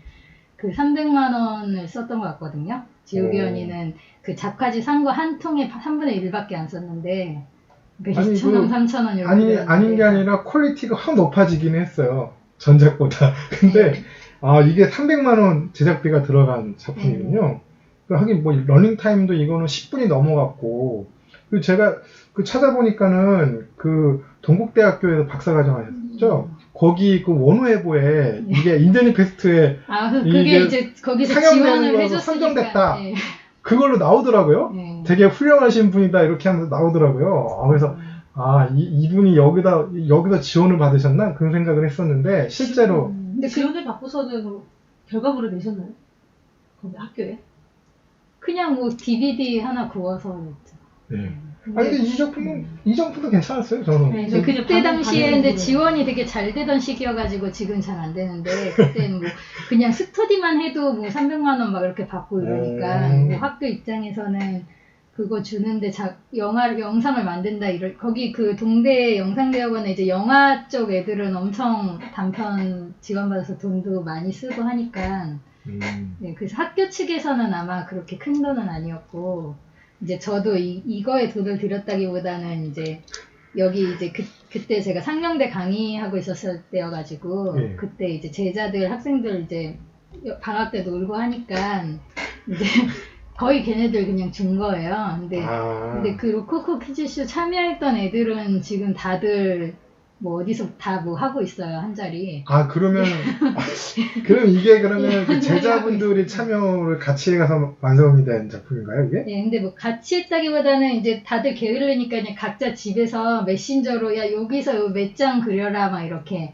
그 300만 원을 썼던 것 같거든요. 지우개 언니는 그 작화지 산 거 한 통에 3분의 1밖에 안 썼는데 그 2,000원, 3,000원 이렇게 아닌 게 아니라 퀄리티가 확 높아지긴 했어요. 전작보다. 근데 네. 이게 300만 원 제작비가 들어간 작품이군요. 그 하긴 뭐 러닝 타임도 이거는 10분이 넘어갔고 그리고 제가 그 찾아보니까는 그 동국대학교에서 박사과정 하셨죠. 거기 그 원우회보에 이게 인디언 페스트에 아, 그게 이제 거기서 상영되는 지원을 거로 해줬으니까. 선정됐다. 네. 그걸로 나오더라고요. 네. 되게 훌륭하신 분이다 이렇게 하면서 나오더라고요. 그래서 이분이 여기서 지원을 받으셨나 그런 생각을 했었는데 실제로 근데 지원을 받고서는 결과물을 내셨나요? 거기 학교에? 그냥 뭐 DVD 하나 구워서 냈죠. 네. 근데 이 작품도 괜찮았어요 저는. 네, 그때 당시에 근데 반응으로. 지원이 되게 잘 되던 시기여가지고 지금 잘 안 되는데 그때는 뭐 그냥 스터디만 해도 뭐 300만 원 막 이렇게 받고 이러니까 뭐 학교 입장에서는 그거 주는데 영상을 만든다 거기 그 동대 영상대학원에 이제 영화 쪽 애들은 엄청 단편 지원받아서 돈도 많이 쓰고 하니까 네, 그래서 학교 측에서는 아마 그렇게 큰 돈은 아니었고 이제 저도 이거에 돈을 들였다기보다는 이제 여기 이제 그때 제가 상명대 강의하고 있었을 때여가지고 예. 그때 이제 제자들 학생들 이제 방학 때 놀고 하니까 이제 거의 걔네들 그냥 준 거예요. 근데 그 로코코 퀴즈쇼 참여했던 애들은 지금 다들 뭐 어디서 다 뭐 하고 있어요 한 자리. 그러면 그럼 이게 그러면 그 제자분들이 참여를 같이 해가서 완성이 된 작품인가요 이게? 네, 근데 뭐 같이 했다기보다는 이제 다들 게을르니까 그냥 각자 집에서 메신저로 야 여기서 요 몇 장 그려라 막 이렇게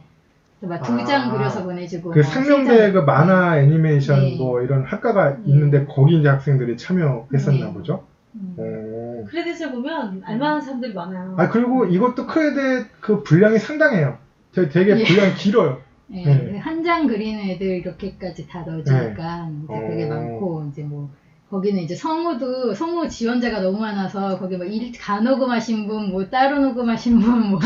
막 2장 그려서 보내주고 그 막 상명대 그 만화 애니메이션 네. 뭐 이런 학과가 있는데 거기 이제 학생들이 참여했었나 네. 보죠. 크레딧을 보면 알만한 사람들이 많아요. 그리고 이것도 크레딧 그 분량이 상당해요. 되게 분량이 길어요. 네, 네. 한 장 그리는 애들 이렇게까지 다 넣어주니까 이제 되게 많고 이제 뭐 거기는 이제 성우 지원자가 너무 많아서 거기 뭐 가 녹음하신 분, 뭐 따로 녹음하신 분, 뭐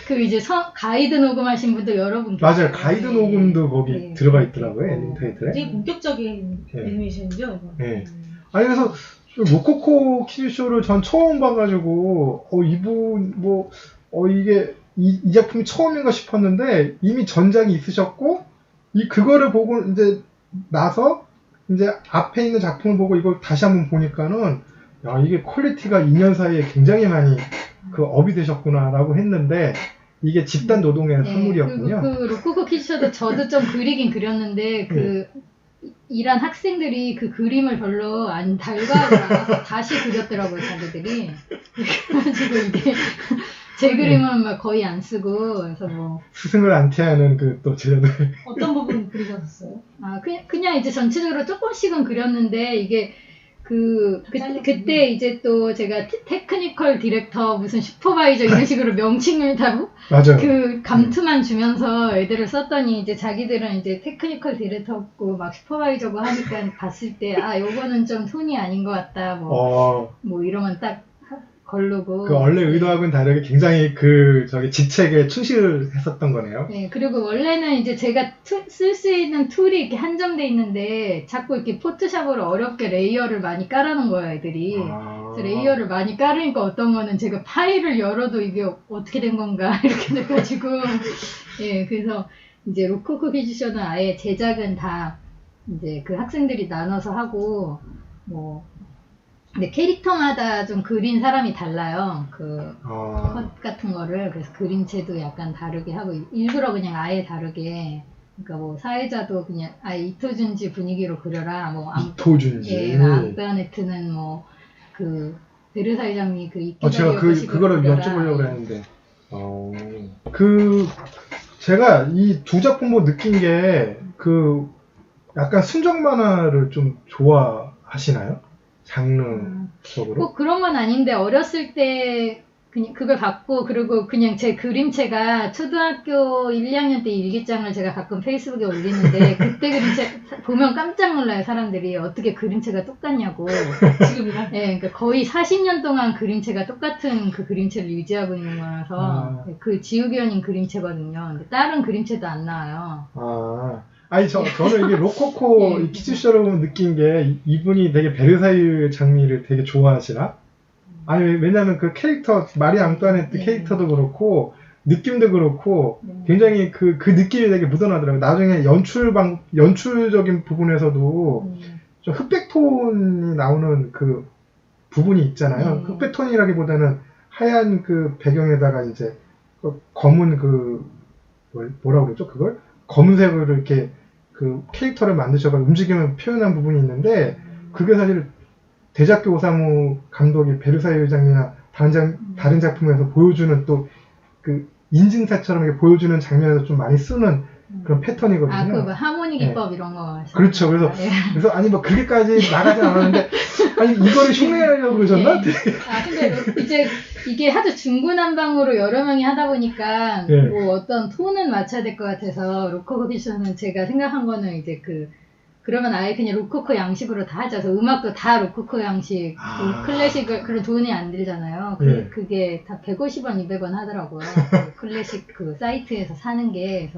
그 이제 가이드 녹음하신 분도 여러 분 맞아요. 계세요. 가이드 녹음도 거기 네. 들어가 있더라고요. 애니메이션 타이틀에. 되게 본격적인 네. 애니메이션이죠. 이거. 네. 그래서 로코코 퀴즈쇼를 전 처음 봐가지고 이분 이게 이 작품이 처음인가 싶었는데 이미 전작이 있으셨고 그거를 보고 이제 나서 이제 앞에 있는 작품을 보고 이걸 다시 한번 보니까는 이게 퀄리티가 2년 사이에 굉장히 많이 업이 되셨구나라고 했는데 이게 집단 노동의 산물이었군요. 그 로코코 퀴즈쇼도 저도 좀 그리긴 그렸는데 일한 학생들이 그 그림을 별로 안 달가하지 않아서 다시 그렸더라고요, 자기들이. 그래가지고 이게 제 그림은 막 거의 안 쓰고, 그래서 뭐. 스승을 안티하는 또 제자들. 어떤 부분 그리셨어요? 그냥 이제 전체적으로 조금씩은 그렸는데, 이게 그때 이제 또 제가 테크니컬 디렉터 무슨 슈퍼바이저 이런 식으로 명칭을 타고 맞아요. 그 감투만 주면서 애들을 썼더니 이제 자기들은 이제 테크니컬 디렉터고 막 슈퍼바이저고 하니까 봤을 때 요거는 좀 톤이 아닌 것 같다 뭐 이러면 딱 걸르고 원래 의도하고는 다르게 굉장히 직책에 충실했었던 거네요. 네, 그리고 원래는 이제 제가 쓸 수 있는 툴이 이렇게 한정돼 있는데 자꾸 이렇게 포토샵으로 어렵게 레이어를 많이 깔아놓은 거예요, 애들이. 그래서 레이어를 많이 깔으니까 어떤 거는 제가 파일을 열어도 이게 어떻게 된 건가 이렇게 돼가지고 예, 그래서 이제 로코코 퀴즈쇼는 아예 제작은 다 이제 그 학생들이 나눠서 하고 근데 캐릭터마다 좀 그린 사람이 달라요. 컷 같은 거를. 그래서 그림체도 약간 다르게 하고, 일부러 그냥 아예 다르게. 그러니까 뭐, 사회자도 그냥, 이토준지 분위기로 그려라. 이토준지. 예, 앙뚜아네트는 베르사유장미 제가 그거를 여쭤보려고 했는데. 제가 이 두 작품 보고 느낀 게, 약간 순정 만화를 좀 좋아하시나요? 장르적으로? 꼭 그런 건 아닌데 어렸을 때 그냥 그걸 받고 그리고 그냥 제 그림체가 초등학교 1, 2학년 때 일기장을 제가 가끔 페이스북에 올리는데 그때 그림체 보면 깜짝 놀라요. 사람들이 어떻게 그림체가 똑같냐고. 지금이랑? 네, 그러니까 거의 40년 동안 그림체가 똑같은 그 그림체를 유지하고 있는 거라서 그 지우개연인 그림체거든요. 근데 다른 그림체도 안 나와요. 아니 저는 이게 로코코 예. 이 키즈쇼를 보면 느낀 게 이분이 되게 베르사유 장미를 되게 좋아하시나? 아니 왜냐면 그 캐릭터 마리 앙뚜아네트 네. 캐릭터도 그렇고 느낌도 그렇고 네. 굉장히 그 느낌이 되게 묻어나더라고요. 나중에 연출적인 부분에서도 좀 흑백톤이 나오는 그 부분이 있잖아요. 흑백톤이라기보다는 하얀 그 배경에다가 이제 그 검은 그 뭐라고 그러죠? 그걸 검은색으로 이렇게 그 캐릭터를 만드셔서 움직임을 표현한 부분이 있는데 그게 사실 대작교 오사무 감독이 베르사유 장미나 다른 작품에서 보여주는 또 그 인증사처럼 이렇게 보여주는 장면에서 좀 많이 쓰는 그런 패턴이거든요. 그 하모니 기법 이런 거. 그렇죠. 그래서 아니 뭐 그렇게까지 나가진 않았는데 아니 이거를 흉내내려고 그러셨나? 근데 이제 이게 하도 중구난방으로 여러 명이 하다 보니까 뭐 어떤 톤은 맞춰야 될 것 같아서 로코코 키즈쇼는 제가 생각한 거는 이제 그러면 아예 그냥 로코코 양식으로 다 하자. 그래서 음악도 다 로코코 양식, 클래식을, 그런 돈이 안 들잖아요. 그게 다 150원, 200원 하더라고요. 그 클래식 그 사이트에서 사는 게.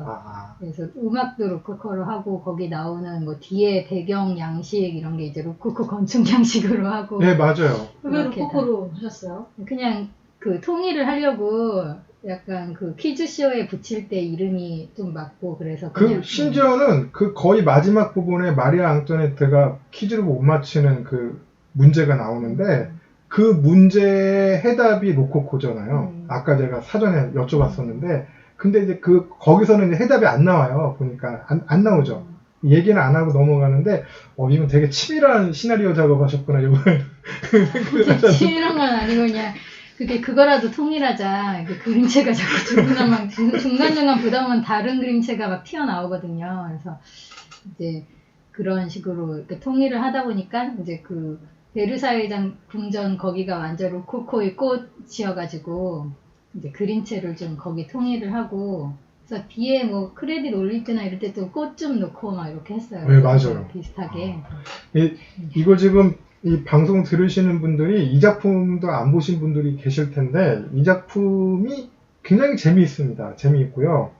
그래서 음악도 로코코로 하고, 거기 나오는 뭐 뒤에 배경 양식 이런 게 이제 로코코 건축 양식으로 하고. 네, 맞아요. 왜 로코코로 하셨어요? 그냥 그 통일을 하려고 약간 그 퀴즈쇼에 붙일 때 이름이 좀 맞고 그래서 그냥 심지어는 그 거의 마지막 부분에 마리아 앙뚜아네트가 퀴즈를 못 맞히는 그 문제가 나오는데 그 문제의 해답이 로코코잖아요. 아까 제가 사전에 여쭤봤었는데 근데 이제 거기서는 이제 해답이 안 나와요. 보니까 안 나오죠. 얘기는 안 하고 넘어가는데 이건 되게 치밀한 시나리오 작업하셨구나 이번에. 치밀한 건 아니고 그냥 그거라도 통일하자. 그림체가 자꾸 중간중간 부담은 다른 그림체가 막 튀어나오거든요. 그래서 이제 그런 식으로 이렇게 통일을 하다 보니까 이제 그 베르사유 궁전 거기가 완전 로코코의 꽃이어가지고 이제 그림체를 좀 거기 통일을 하고 그래서 뒤에 뭐 크레딧 올릴 때나 이럴 때 또 꽃 좀 넣고 막 이렇게 했어요. 네, 맞아요. 비슷하게. 이거 지금 이 방송 들으시는 분들이 이 작품도 안 보신 분들이 계실 텐데 이 작품이 굉장히 재미있습니다. 재미있고요.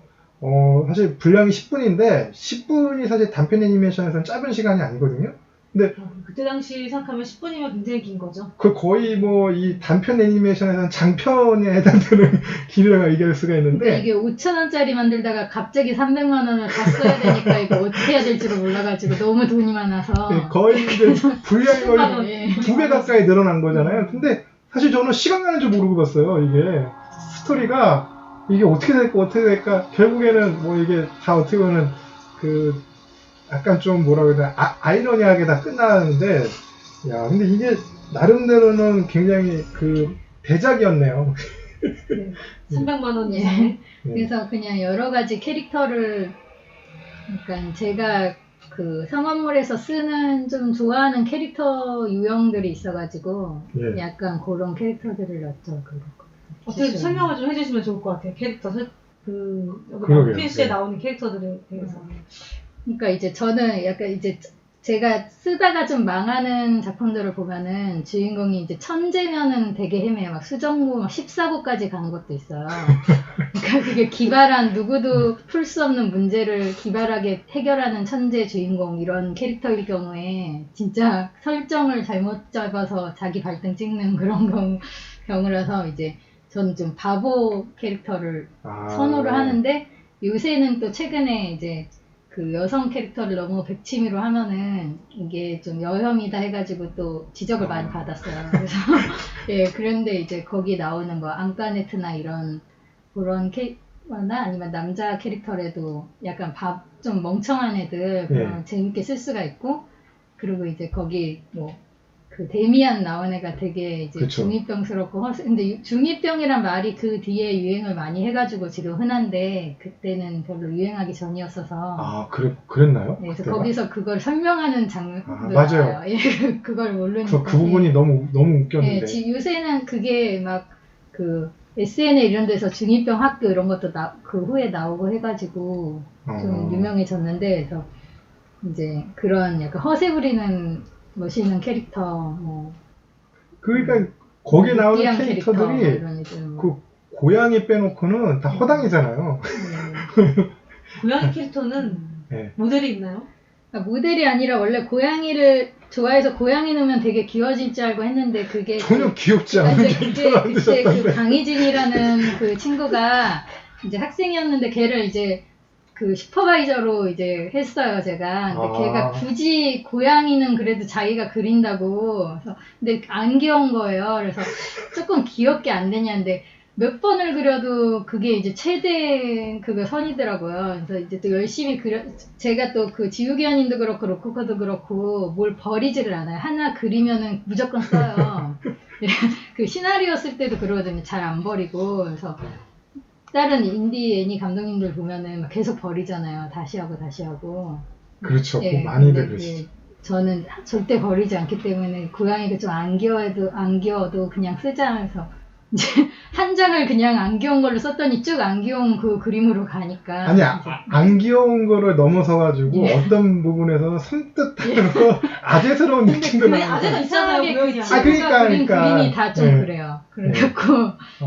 사실 분량이 10분인데 10분이 사실 단편 애니메이션에서는 짧은 시간이 아니거든요. 근데 그때 당시 생각하면 10분이면 굉장히 긴 거죠. 그 거의 뭐 이 단편 애니메이션에서는 장편에 해당되는 길이라고 얘기할 수가 있는데 이게 5,000원짜리 만들다가 갑자기 300만 원을 다 써야 되니까 이거 어떻게 해야 될지를 몰라가지고 너무 돈이 많아서 거의 이제 분량이 거의 2배 가까이 늘어난 거잖아요. 근데 사실 저는 시간 가는 줄 모르고 봤어요. 이게 스토리가 이게 어떻게 될까 결국에는 뭐 이게 다 어떻게 보면 약간 좀 뭐라고 해야 되나 아이러니하게 다 끝나는데 야 근데 이게 나름대로는 굉장히 대작이었네요. 300만 원 이상. 그래서 그냥 여러 가지 캐릭터를 그러니까 제가 그 상업물에서 쓰는 좀 좋아하는 캐릭터 유형들이 있어가지고 약간 그런 캐릭터들을 넣었죠. 어떻게 설명을 좀 해주시면 좋을 것 같아요. 캐릭터 필시에 나오는 캐릭터들에 대해서. 그러니까 이제 저는 약간 이제 제가 쓰다가 좀 망하는 작품들을 보면은 주인공이 이제 천재면은 되게 헤매요. 막 수정무 막 14구까지 가는 것도 있어요. 그러니까 그게 기발한 누구도 풀 수 없는 문제를 기발하게 해결하는 천재 주인공 이런 캐릭터일 경우에 진짜 설정을 잘못 잡아서 자기 발등 찍는 그런 경우라서 이제 저는 좀 바보 캐릭터를 선호를 하는데 요새는 또 최근에 이제 그 여성 캐릭터를 너무 백치미로 하면은 이게 좀 여혐이다 해가지고 또 지적을 많이 받았어요. 그래서 그런데 이제 거기 나오는 뭐 앙뚜아네트나 이런 그런 캐릭터나 아니면 남자 캐릭터라도 약간 좀 멍청한 애들 재밌게 쓸 수가 있고 그리고 이제 거기 뭐 그 데미안 나온 애가 되게 이제 그쵸. 중이병스럽고 근데 중이병이란 말이 그 뒤에 유행을 많이 해가지고 지금 흔한데 그때는 별로 유행하기 전이었어서 그랬나요? 그래서 거기서 그걸 설명하는 장면도 맞아요. 그걸 모르니까 그 부분이 너무 웃겼는데 요새는 그게 막 그 SNL 이런 데서 중2병 학교 이런 것도 그 후에 나오고 해가지고 좀 유명해졌는데, 그래서 이제 그런 약간 허세 부리는 멋있는 캐릭터, 뭐 그러니까 거기에 나오는 느끼한 캐릭터들이 캐릭터, 이런 애들 뭐. 그 고양이 빼놓고는 다 허당이잖아요. 고양이 캐릭터는 네. 모델이 있나요? 그러니까 모델이 아니라 원래 고양이를 좋아해서 고양이 놓으면 되게 귀여워질 줄 알고 했는데 그게 전혀 귀엽지 않은 그게 캐릭터를 그때 만드셨던데. 그 강희진이라는 그 친구가 이제 학생이었는데 걔를 이제 그 슈퍼바이저로 이제 했어요, 제가. 근데 아. 걔가 굳이 고양이는 그래도 자기가 그린다고. 그래서 근데 안 귀여운 거예요. 그래서 조금 귀엽게 안 되냐는데 몇 번을 그려도 그게 이제 최대 그거 선이더라고요. 그래서 이제 또 열심히 제가 또 그 지우개언님도 그렇고 로코코도 그렇고 뭘 버리지를 않아요. 하나 그리면은 무조건 써요. 그 시나리오 쓸 때도 그러거든요. 잘 안 버리고. 그래서 다른 인디 애니 감독님들 보면은 막 계속 버리잖아요. 다시 하고 다시 하고. 그렇죠. 예, 많이들 근데 그러시죠. 저는 절대 버리지 않기 때문에 고양이가 좀 안 귀여워도 그냥 쓰자 해서 이제 한 장을 그냥 안 귀여운 걸로 썼더니 쭉 안 귀여운 그 그림으로 가니까. 아니, 안 귀여운 거를 넘어서가지고 예. 어떤 부분에서는 섬뜩하고 아재스러운 느낌도 근데 나고. 아재가 있잖아요, 이상하게 그 고양이. 친구가 그린 그러니까. 그림이 다 좀 네. 그래요. 그래갖고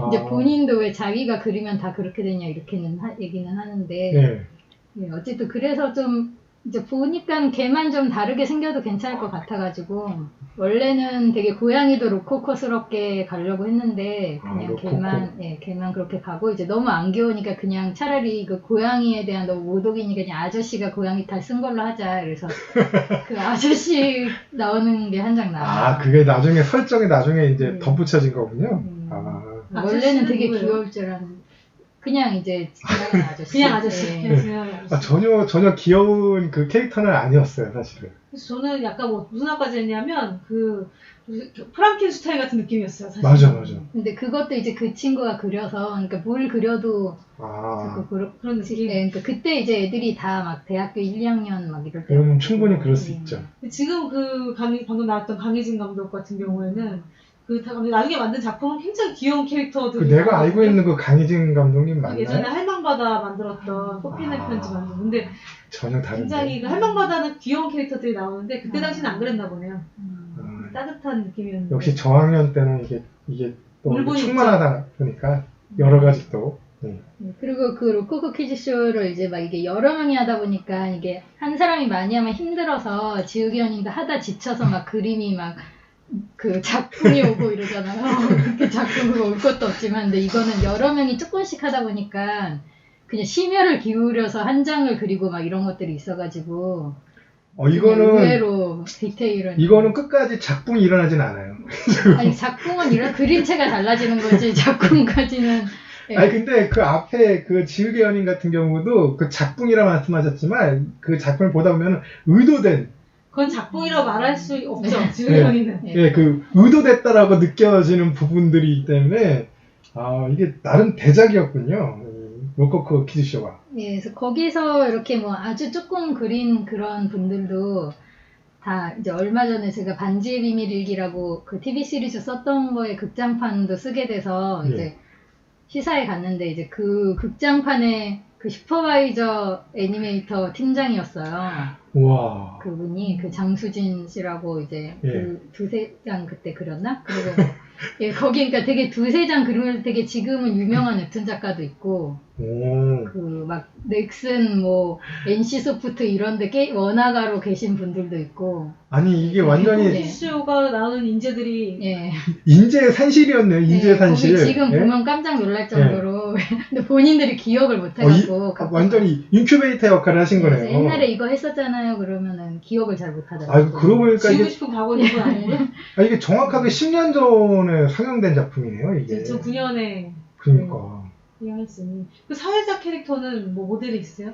이제 아. 본인도 왜 자기가 그리면 다 그렇게 되냐 이렇게는 얘기는 하는데 네. 예, 어쨌든 그래서 좀 이제 보니까 걔만 좀 다르게 생겨도 괜찮을 것 같아가지고 원래는 되게 고양이도 로코코스럽게 가려고 했는데 그냥 로코코. 걔만 그렇게 가고 이제 너무 안 귀여우니까 그냥 차라리 그 고양이에 대한 너무 모독이니까 그냥 아저씨가 고양이 탈 쓴 걸로 하자. 그래서 그 아저씨 나오는 게 한 장 나와요. 아, 그게 나중에 설정에 나중에 이제 덧붙여진 거군요. 음. 아. 원래는 되게 아저씨는 귀여울 줄 알았는데 그냥 이제 지나가는 아저씨. 그냥 아저씨. 예. 그냥 그냥 아저씨. 전혀 귀여운 그 캐릭터는 아니었어요, 사실은. 그래서 저는 약간 뭐 무슨 학까지 했냐면 그 프랑켄슈타인 같은 느낌이었어요. 사실. 맞아. 근데 그것도 이제 그 친구가 그려서 그러니까 뭘 그려도 아, 자꾸 그런 느낌. 그러니까 그때 이제 애들이 다 막 대학교 1, 2학년 막 이럴 때. 그러면 충분히 그럴 수 있죠. 근데 지금 그 방금 나왔던 강혜진 감독 같은 경우에는 그 나중에 만든 작품은 굉장히 귀여운 그 캐릭터들이 내가 알고 나오거든요. 있는 그 강희진 감독님 맞나요? 예전에 할망바다 만들었던 꽃피는 편지 만들었는데 전혀 다른데. 굉장히 그 할망바다는 귀여운 캐릭터들이 나오는데 그때 당시는 안 그랬나 보네요. 아, 따뜻한 느낌이었는데. 역시 저학년 때는 이게 또 울분이 충만하다 보니까 여러 가지 또. 그리고 그 로코코 퀴즈쇼를 이제 막 이게 여러 명이 하다 보니까 이게 한 사람이 많이 하면 힘들어서 지우개 언니가 하다 지쳐서 막 그림이 막 그 작품이 오고 이러잖아요. 그 작품이 올 것도 없지만 근데 이거는 여러 명이 조금씩 하다 보니까 그냥 심혈을 기울여서 한 장을 그리고 막 이런 것들이 있어가지고 이거는 의외로 디테일은 이거는 끝까지 작품이 일어나진 않아요. 아니 작품은 이런 그림체가 달라지는 거지 작품까지는 예. 아니 근데 그 앞에 그 지우개 연인 같은 경우도 그 작품이라 말씀하셨지만 그 작품을 보다 보면 의도된 그건 작품이라고 말할 수 없죠. 지우개언니는. 네. 그 의도됐다라고 느껴지는 부분들이 있기 때문에 이게 나름 대작이었군요. 로코코 퀴즈쇼가. 예, 그래서 거기서 이렇게 뭐 아주 조금 그린 그런 분들도 다 이제 얼마 전에 제가 반지의 비밀 일기라고 그 TV 시리즈 썼던 거에 극장판도 쓰게 돼서 예. 이제 시사에 갔는데 이제 그 극장판에 그 슈퍼바이저 애니메이터 팀장이었어요. 와. 그분이 그 장수진 씨라고 이제 예. 그 두세 장 그때 그렸나? 그리고 예, 거기 그러니까 되게 두세 장 그림을 되게 지금은 유명한 웹툰 작가도 있고 오. 그 막 넥슨 뭐 NC 소프트 이런데 원화가로 계신 분들도 있고 아니 이게 완전히 네. 퀴즈쇼가 나오는 인재들이 예. 인재의 산실이었네요. 인재의 네, 산실. 거기 지금 예? 보면 깜짝 놀랄 정도로 근데 본인들이 기억을 못 해갖고 완전히 인큐베이터 역할을 하신 그래서 거네요. 옛날에 이거 했었잖아요 그러면은 기억을 잘 못하더라고요. 아이고 그러고 보니까 지우고 이게, 싶은 과거 있는 건 아니고요. 이게 정확하게 10년 전에 상영된 작품이네요. 이게. 2009년에 그러니까. 이해했으니 그 사회자 캐릭터는 뭐 모델이 있어요?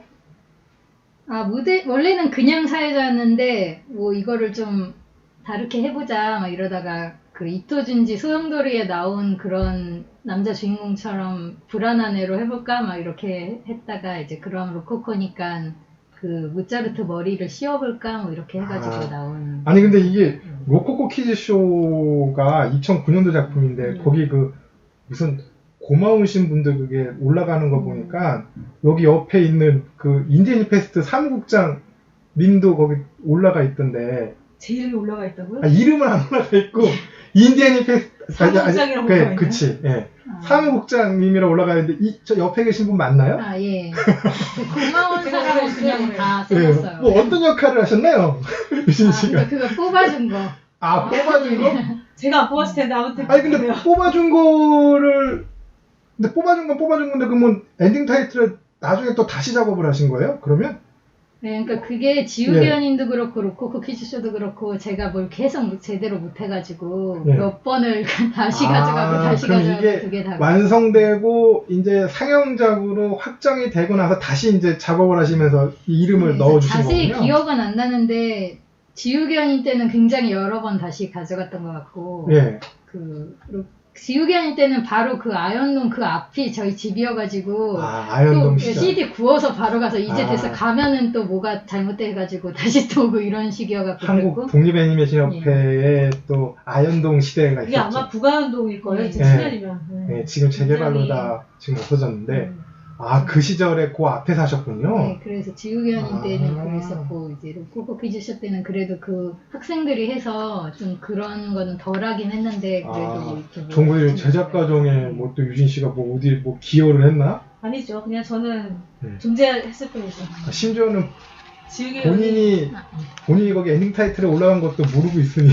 원래는 그냥 사회자였는데 뭐 이거를 좀 다르게 해보자 막 이러다가 그 이토준지 소용돌이에 나온 그런 남자 주인공처럼 불안한 애로 해볼까 막 이렇게 했다가 이제 그럼 로코코니까 그 모차르트 머리를 씌워볼까 뭐 이렇게 해가지고 나온. 아니 근데 이게 로코코 퀴즈쇼가 2009년도 작품인데 거기 그 무슨 고마우신 분들 그게 올라가는 거 보니까 여기 옆에 있는 그 인디애니 페스트 사무국장 님도 거기 올라가 있던데 제 이름이 올라가 있다고요? 이름은 안 올라가 있고 인디애니 페스트 사무국장이라고 올라가 있나요? 그치 예. 아. 사무국장님이라고 올라가 있는데 저 옆에 계신 분 맞나요? 아, 예. 고마운 제가 사람은 그냥 그래요. 다 예. 써놨어요. 뭐 어떤 역할을 하셨나요? 유진 아, 씨가 그거 뽑아준 거. 뽑아준 거? 제가 안 뽑았을 텐데 아무튼 아니 근데 그래요. 뽑아준 거를 근데 뽑아준 건 뽑아준 건데 그러면 엔딩 타이틀을 나중에 또 다시 작업을 하신 거예요? 그러면? 네, 그러니까 그게 지우개연인도 그렇고 로코코 퀴즈쇼도 그렇고 제가 뭘 계속 제대로 못해가지고 예. 몇 번을 다시 가져가고 다시 그럼 가져가고 이게 그게 다 완성되고 이제 상영작으로 확정이 되고 나서 다시 이제 작업을 하시면서 이 이름을 네, 넣어주신 자세히 거군요. 기억은 안 나는데 지우개연인 때는 굉장히 여러 번 다시 가져갔던 것 같고 예. 지우개연인 때는 바로 그 아현동 그 앞이 저희 집이어가지고 아현동 또 시절. CD 구워서 바로 가서 이제 아. 돼서 가면은 또 뭐가 잘못돼가지고 다시 또 오고 이런 식이어갖고 한국 그랬고 독립애니메이션협회에 또 아현동 시대가 이게 있었죠. 아마 부가운동일 거예요. 네. 2007년이면. 예, 지금 재개발로 다 지금 없어졌는데 그 시절에 그 앞에 사셨군요. 네, 그래서 지우개연인 때는 아. 그랬었고 이제 로코코 퀴즈쇼 때는 그래도 그 학생들이 해서 좀 그런 거는 덜하긴 했는데 그래도 뭐 이렇게 뭐 종국이 제작 과정에 뭐 또 유진 씨가 뭐 어디 뭐 기여를 했나? 아니죠. 그냥 저는 네. 존재했을 뿐이죠. 심지어는 지우개 본인이 거기 엔딩 타이틀에 올라간 것도 모르고 있으니.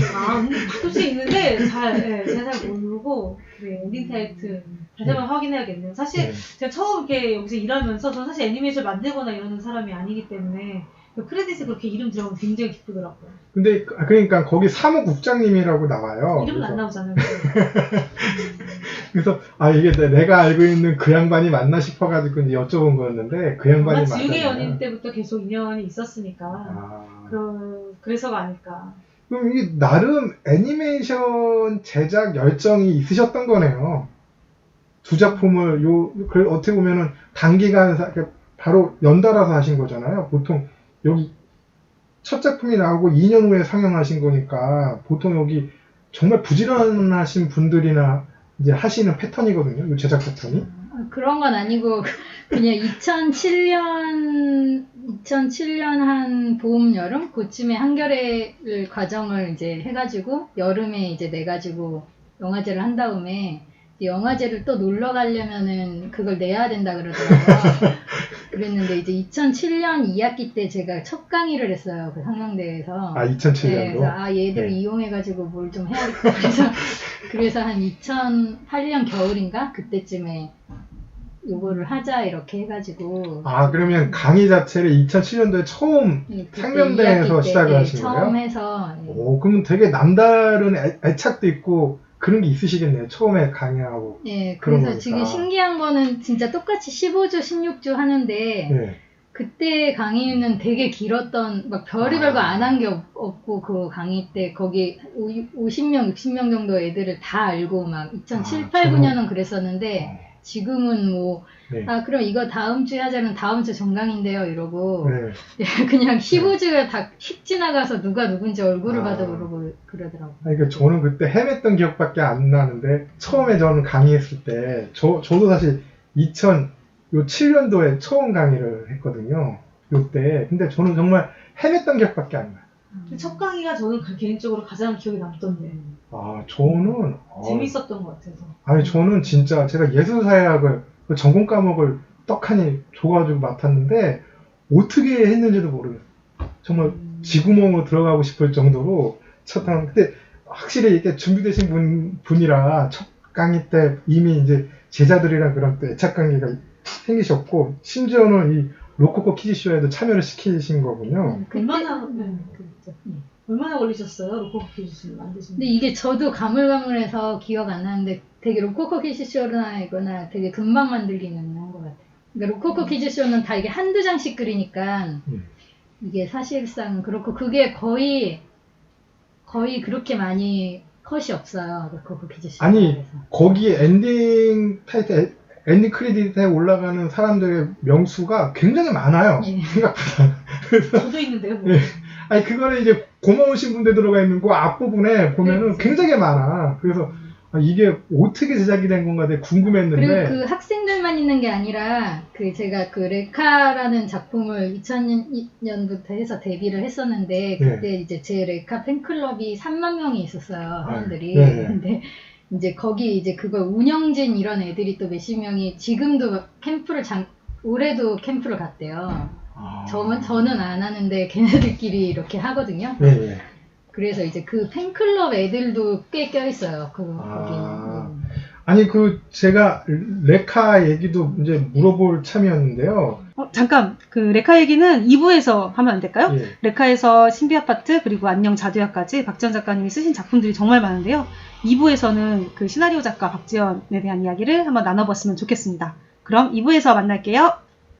솔직히 있는데 제가 잘 모르고 엔딩 타이틀 다시 한번 확인해야겠네요. 사실 네. 제가 처음 이렇게 여기서 일하면서 저는 사실 애니메이션 만들거나 이러는 사람이 아니기 때문에 그 크레딧에 그렇게 이름 들어가면 굉장히 기쁘더라고요. 근데 그러니까 거기 사무국장님이라고 나와요. 이름은 안 나오잖아요. 그래서 이게 내가 알고 있는 그 양반이 맞나 싶어가지고 이제 여쭤본 거였는데 그 양반이 아마 맞나? 지우개 연인 때부터 계속 인연이 있었으니까 아. 그래서가 아닐까. 그럼 이게 나름 애니메이션 제작 열정이 있으셨던 거네요. 두 작품을 어떻게 보면은 단기간 바로 연달아서 하신 거잖아요. 보통 여기 첫 작품이 나오고 2년 후에 상영하신 거니까 보통 여기 정말 부지런하신 분들이나 이제 하시는 패턴이거든요. 이 제작 패턴이. 그런 건 아니고 그냥 2007년 한 봄 여름 그쯤에 한겨레를 과정을 이제 해가지고 여름에 이제 내가지고 영화제를 한 다음에 영화제를 또 놀러 가려면은 그걸 내야 된다 그러더라고요. 그랬는데 이제 2007년 2학기 때 제가 첫 강의를 했어요. 그 상영대에서. 2007년도. 네, 그래서 얘들 이용해가지고 뭘 좀 해야겠다. 그래서 한 2008년 겨울인가 그때쯤에 요거를 하자 이렇게 해가지고. 그러면 강의 자체를 2007년도에 처음 상명대에서 시작을 하신 거예요? 처음 해서. 오, 그러면 되게 남다른 애착도 있고 그런 게 있으시겠네요. 처음에 강의하고. 네, 그런 그래서 거니까. 지금 신기한 거는 진짜 똑같이 15주, 16주 하는데 네. 그때 강의는 되게 길었던 막 별의별 거 안 한 게 없고 그 강의 때 거기 50명, 60명 정도 애들을 다 알고 막 2007, 8, 9년은 그랬었는데 지금은 뭐 네. 그럼 이거 다음 주에 하자면 다음 주 정강인데요 이러고 네. 그냥 15주가 다 휙 지나가서 누가 누군지 얼굴을 아. 봐도 모르고 그러더라고요. 그러니까 저는 그때 헤맸던 기억밖에 안 나는데 처음에 저는 강의했을 때 저도 사실 2007년도에 처음 강의를 했거든요. 요때. 근데 저는 정말 헤맸던 기억밖에 안 나요. 첫 강의가 저는 개인적으로 가장 기억에 남던데 저는 재밌었던 것 같아서. 저는 진짜 제가 예술사회학을 그 전공 과목을 떡하니 줘가지고 맡았는데 어떻게 했는지도 모르겠어요. 정말 쥐구멍으로 들어가고 싶을 정도로 첫 강의. 근데 확실히 이렇게 준비되신 분이라 첫 강의 때 이미 이제 제자들이랑 그런 또 애착 관계가 생기셨고 심지어는 이 로코코 퀴즈쇼에도 참여를 시키신 거군요. 얼마나 걸리셨어요? 로코코 퀴즈쇼를 만드시는? 근데 이게 저도 가물가물해서 기억 안 나는데 되게 로코코 퀴즈쇼나 이거나 되게 금방 만들기는 한 것 같아요. 그러니까 로코코 퀴즈쇼는 다 이게 한두 장씩 그리니까 이게 사실상 그렇고 그게 거의 그렇게 많이 컷이 없어요. 로코코 퀴즈쇼. 아니 거기 엔딩 타이틀 엔딩 크레딧에 올라가는 사람들의 명수가 굉장히 많아요. 예. 생각보다. 저도 있는데요. 뭐. 네. 아니 그거는 이제 고마우신 분들 들어가 있는 그 앞부분에 보면은 굉장히 많아. 그래서 이게 어떻게 제작이 된 건가 되게 궁금했는데. 그리고 그 학생들만 있는 게 아니라 제가 그 레카라는 작품을 2000년부터 해서 데뷔를 했었는데 그때 이제 제 레카 팬클럽이 3만 명이 있었어요, 사람들이. 네. 근데 이제 거기 이제 그걸 운영진 이런 애들이 또 몇십 명이 지금도 캠프를 올해도 캠프를 갔대요. 저는 안 하는데 걔네들끼리 이렇게 하거든요. 네. 그래서 이제 그 팬클럽 애들도 꽤 껴있어요. 거기. 아니 제가 레카 얘기도 이제 물어볼 참이었는데요. 잠깐 그 레카 얘기는 2부에서 하면 안 될까요? 예. 레카에서 신비아파트 그리고 안녕 자두야까지 박지연 작가님이 쓰신 작품들이 정말 많은데요. 2부에서는 그 시나리오 작가 박지연에 대한 이야기를 한번 나눠봤으면 좋겠습니다. 그럼 2부에서 만날게요.